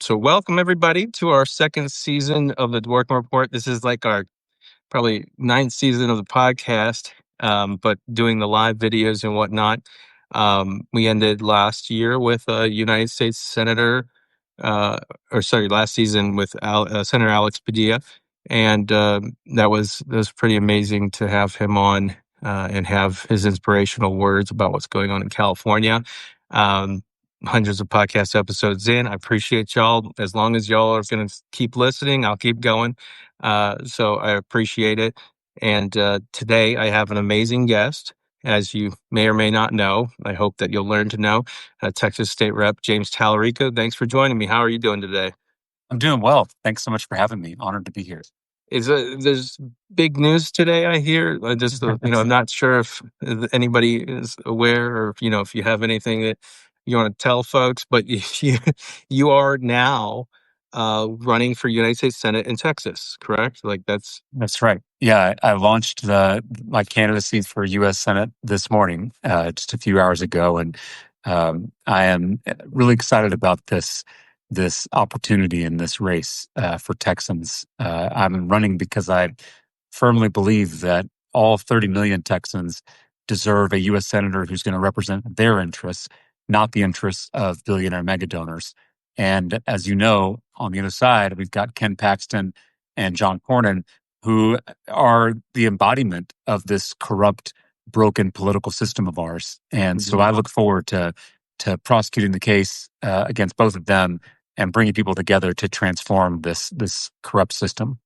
So welcome everybody to our second season of the Dworkin Report. This is like our probably ninth season of the podcast, but doing the live videos and whatnot. We ended last year with a United States Senator, last season with Senator Alex Padilla, and that was pretty amazing to have him on and have his inspirational words about what's going on in California. Um, Hundreds of podcast episodes in. I appreciate y'all. As long as y'all are going to keep listening, I'll keep going. So I appreciate it. And today I have an amazing guest, as you may or may not know. I hope that you'll learn to know. Texas State Rep James Talarico. Thanks for joining me. How are you doing today? I'm doing well. Thanks so much for having me. Honored to be here. There's big news today, I hear. I'm not sure if anybody is aware, or if you have anything that you want to tell folks, but you are now running for United States Senate in Texas, correct? That's right. Yeah, I launched my candidacy for U.S. Senate this morning, just a few hours ago, and I am really excited about this opportunity in this race for Texans. I'm running because I firmly believe that all 30 million Texans deserve a U.S. senator who's going to represent their interests, not the interests of billionaire mega donors. And as you know, on the other side, we've got Ken Paxton and John Cornyn, who are the embodiment of this corrupt, broken political system of ours. And so I look forward to prosecuting the case against both of them and bringing people together to transform this corrupt system.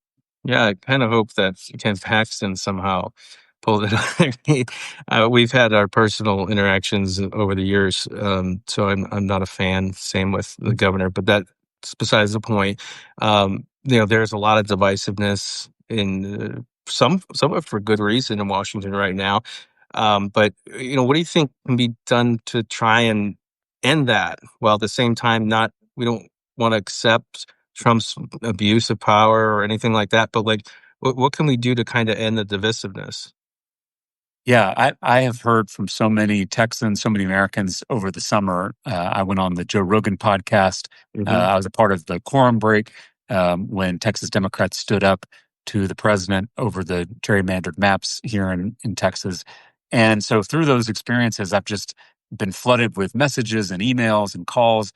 Yeah, I kind of hope that Ken Paxton somehow pulled it. We've had our personal interactions over the years, so I'm not a fan. Same with the governor, but that's besides the point. There's a lot of divisiveness in some of it for good reason in Washington right now. But what do you think can be done to try and end that, while at the same time we don't want to accept Trump's abuse of power or anything like that, but what can we do to kind of end the divisiveness? Yeah, I have heard from so many Texans, so many Americans over the summer. I went on the Joe Rogan podcast. I was a part of the quorum break when Texas Democrats stood up to the president over the gerrymandered maps here in Texas. And so through those experiences, I've just been flooded with messages and emails and calls.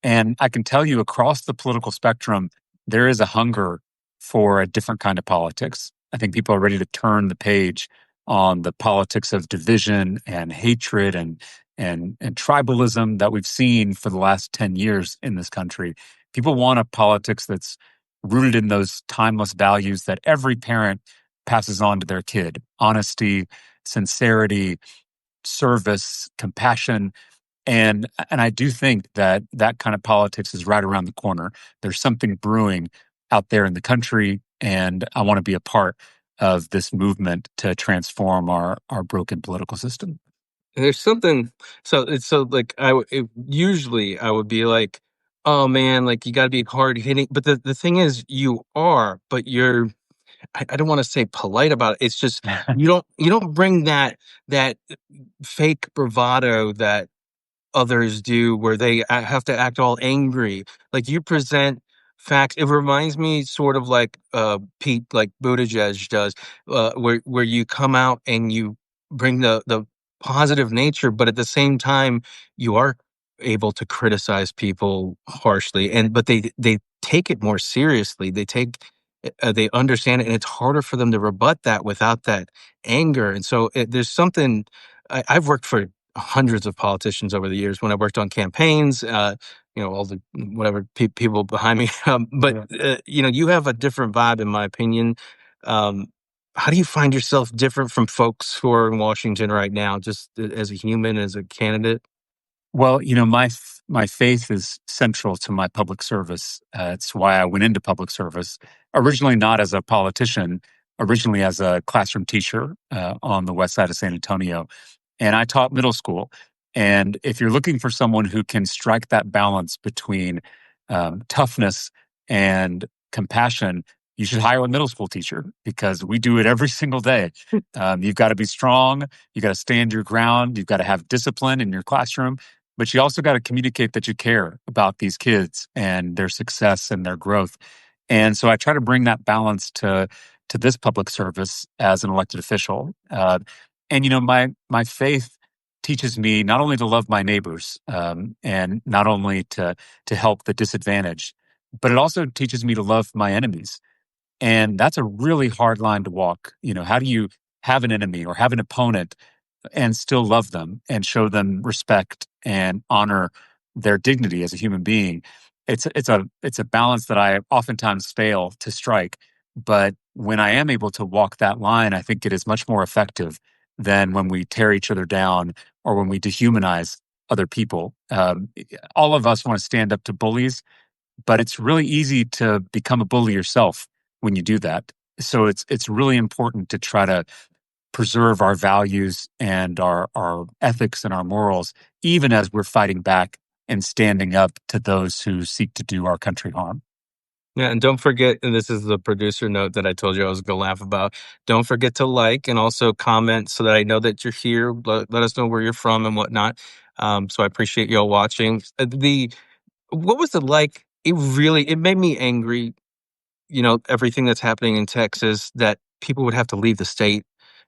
And I can tell you across the political spectrum, there is a hunger for a different kind of politics. I think people are ready to turn the page on the politics of division and hatred and tribalism that we've seen for the last 10 years in this country. People want a politics that's rooted in those timeless values that every parent passes on to their kid: honesty, sincerity, service, compassion. And I do think that kind of politics is right around the corner. There's something brewing out there in the country, and I want to be a part of this movement to transform our broken political system. There's something. Usually I would be like, oh man, like you got to be hard hitting. But the thing is, you are, but I don't want to say polite about it. It's just you don't bring that fake bravado that others do, where they have to act all angry. Like, you present facts. It reminds me sort of like Pete, like Buttigieg does, where you come out and you bring the positive nature, but at the same time you are able to criticize people harshly, but they take it more seriously. They understand it, and it's harder for them to rebut that without that anger. And so there's something. I've worked for hundreds of politicians over the years when I worked on campaigns, all the whatever people behind me. You have a different vibe, in my opinion. How do you find yourself different from folks who are in Washington right now, just as a human, as a candidate? Well, my faith is central to my public service. It's why I went into public service, originally not as a politician, originally as a classroom teacher on the west side of San Antonio. And I taught middle school. And if you're looking for someone who can strike that balance between toughness and compassion, you should hire a middle school teacher, because we do it every single day. You've got to be strong. You've got to stand your ground. You've got to have discipline in your classroom. but you also got to communicate that you care about these kids and their success and their growth. And so I try to bring that balance to this public service as an elected official. And my faith teaches me not only to love my neighbors, and not only to help the disadvantaged, but it also teaches me to love my enemies. And that's a really hard line to walk. How do you have an enemy or have an opponent and still love them and show them respect and honor their dignity as a human being? It's a balance that I oftentimes fail to strike. But when I am able to walk that line, I think it is much more effective than when we tear each other down or when we dehumanize other people. All of us want to stand up to bullies, but it's really easy to become a bully yourself when you do that. So it's really important to try to preserve our values and our ethics and our morals, even as we're fighting back and standing up to those who seek to do our country harm. Yeah, and don't forget, and this is the producer note that I told you I was going to laugh about. Don't forget to like and also comment so that I know that you're here. Let us know where you're from and whatnot. So I appreciate y'all watching. The What was it like? It made me angry, everything that's happening in Texas, that people would have to leave the state,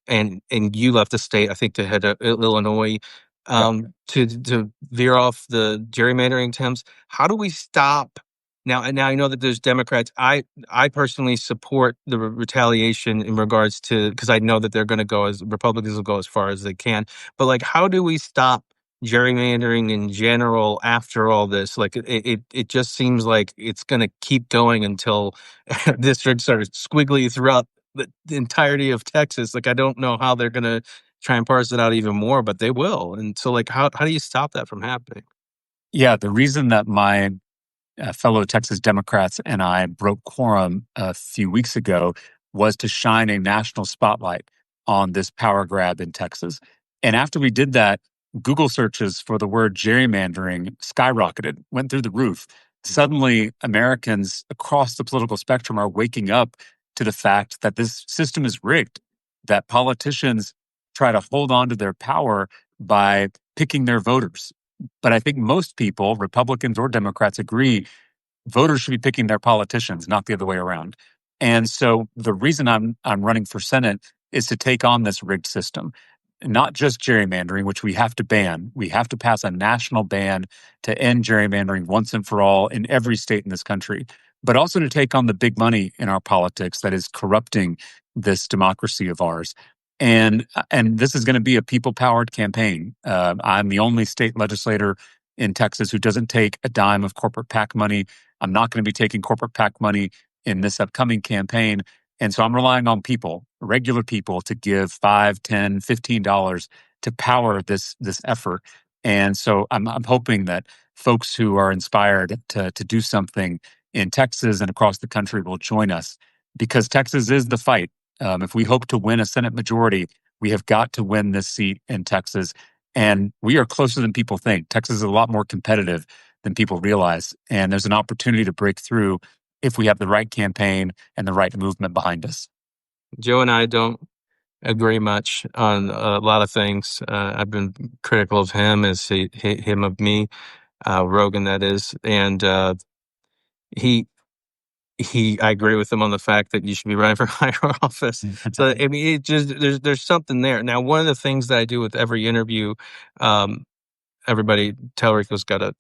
and you left the state, I think, to head to Illinois, Yep. to veer off the gerrymandering attempts. How do we stop now? And now I know that there's Democrats. I personally support the retaliation in regards to, because I know that they're going to go, as Republicans will go as far as they can. But like, how do we stop gerrymandering in general after all this? Like, it just seems like it's going to keep going until districts are squiggly throughout the entirety of Texas. Like, I don't know how they're gonna try and parse it out even more, but they will. And so, like, how do you stop that from happening? Yeah, the reason that my fellow Texas Democrats and I broke quorum a few weeks ago was to shine a national spotlight on this power grab in Texas. And after we did that, Google searches for the word gerrymandering skyrocketed, went through the roof. Suddenly, Americans across the political spectrum are waking up to the fact that this system is rigged, that politicians try to hold on to their power by picking their voters. But I think most people, Republicans or Democrats, agree voters should be picking their politicians, not the other way around. And so the reason I'm running for Senate is to take on this rigged system, not just gerrymandering, which we have to ban. We have to pass a national ban to end gerrymandering once and for all in every state in this country, but also to take on the big money in our politics that is corrupting this democracy of ours. And this is going to be a people powered campaign. I'm the only state legislator in Texas who doesn't take a dime of corporate PAC money. I'm not going to be taking corporate PAC money in this upcoming campaign. And so I'm relying on people, regular people, to give $5, $10, $15 to power this effort. And so I'm hoping that folks who are inspired to do something in Texas and across the country will join us, because Texas is the fight. If we hope to win a Senate majority, we have got to win this seat in Texas. And we are closer than people think. Texas is a lot more competitive than people realize. And there's an opportunity to break through if we have the right campaign and the right movement behind us. Joe and I don't agree much on a lot of things. I've been critical of him as him of me, Rogan, that is, and he I agree with him on the fact that you should be running for higher office. So I mean, it just there's something there. Now, one of the things that I do with every interview, everybody, Talarico's got a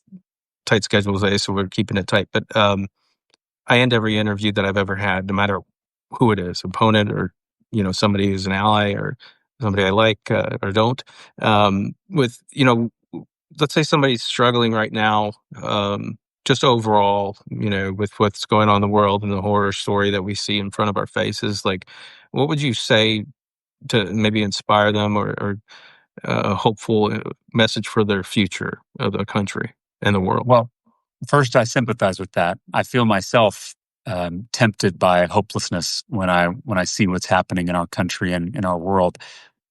tight schedule today, so we're keeping it tight. But I end every interview that I've ever had, no matter who it is, opponent or somebody who's an ally or somebody I like or don't. With let's say somebody's struggling right now, just overall, with what's going on in the world and the horror story that we see in front of our faces. Like, what would you say to maybe inspire them, or a hopeful message for their future of the country and the world? Well, first, I sympathize with that. I feel myself tempted by hopelessness when I see what's happening in our country and in our world.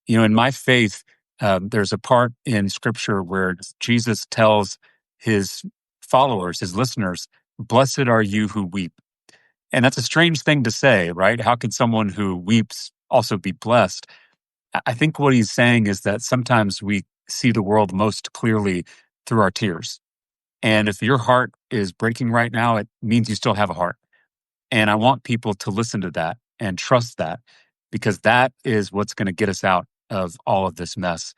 In my faith, there's a part in Scripture where Jesus tells his followers, his listeners, "Blessed are you who weep." And that's a strange thing to say, right? How can someone who weeps also be blessed? I think what he's saying is that sometimes we see the world most clearly through our tears. And if your heart is breaking right now, it means you still have a heart. And I want people to listen to that and trust that, because that is what's going to get us out of all of this mess.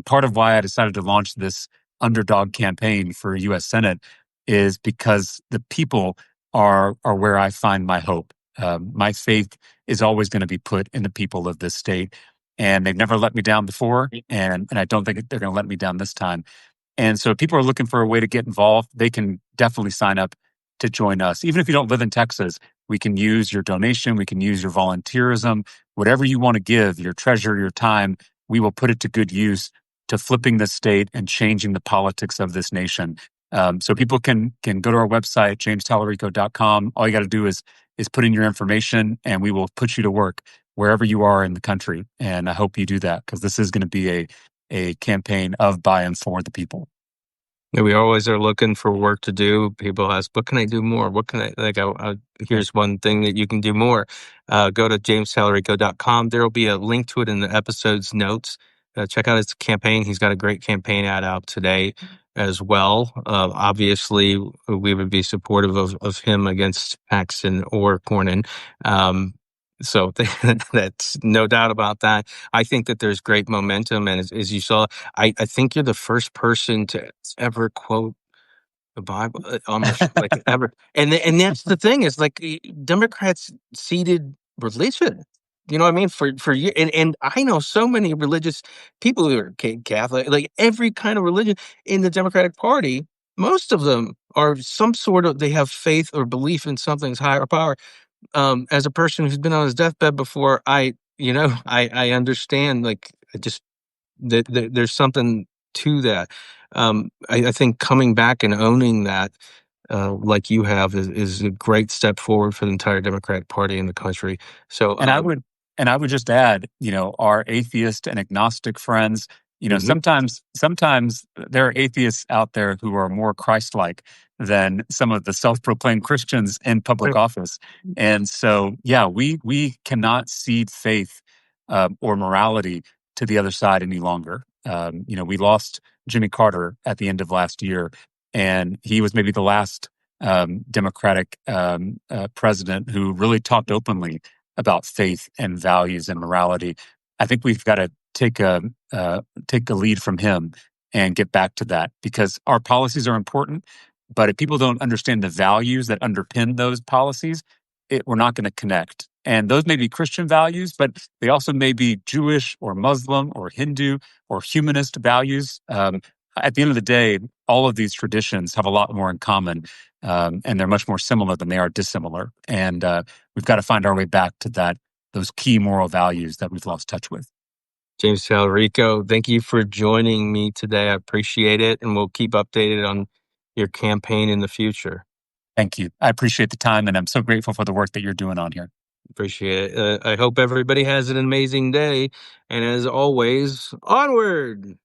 Part of why I decided to launch this underdog campaign for US Senate is because the people are where I find my hope. My faith is always going to be put in the people of this state. And they've never let me down before. And I don't think they're going to let me down this time. And so if people are looking for a way to get involved, they can definitely sign up to join us. Even if you don't live in Texas, we can use your donation, we can use your volunteerism, whatever you want to give, your treasure, your time, we will put it to good use to flipping the state and changing the politics of this nation. So people can go to our website, jamestellarico.com. All you got to do is put in your information and we will put you to work wherever you are in the country. And I hope you do that, because this is going to be a campaign of, by, and for the people. Yeah, we always are looking for work to do. People ask, what can I do more? What can here's one thing that you can do more. Go to jamestellarico.com. There will be a link to it in the episode's notes. Check out his campaign. He's got a great campaign ad out today as well. Obviously, we would be supportive of him against Paxton or Cornyn. So that's no doubt about that. I think that there's great momentum. And as you saw, I think you're the first person to ever quote the Bible on the like ever. And that's the thing is like Democrats ceded religion. You know what I mean? For you and I know so many religious people who are Catholic, like every kind of religion in the Democratic Party. Most of them are some sort of they have faith or belief in something's higher power. As a person who's been on his deathbed before, I understand like I just there's something to that. I think coming back and owning that, like you have, is a great step forward for the entire Democratic Party in the country. So, And I would just add, our atheist and agnostic friends, mhm. sometimes there are atheists out there who are more Christ-like than some of the self-proclaimed Christians in public office. And so, yeah, we cannot cede faith or morality to the other side any longer. We lost Jimmy Carter at the end of last year, and he was maybe the last Democratic president who really talked openly about faith and values and morality. I think we've got to take a lead from him and get back to that, because our policies are important, but if people don't understand the values that underpin those policies, we're not going to connect. And those may be Christian values, but they also may be Jewish or Muslim or Hindu or humanist values. At the end of the day, all of these traditions have a lot more in common, and they're much more similar than they are dissimilar. And we've got to find our way back to those key moral values that we've lost touch with. James Talarico, thank you for joining me today. I appreciate it, and we'll keep updated on your campaign in the future. Thank you. I appreciate the time, and I'm so grateful for the work that you're doing on here. Appreciate it. I hope everybody has an amazing day, and as always, onward.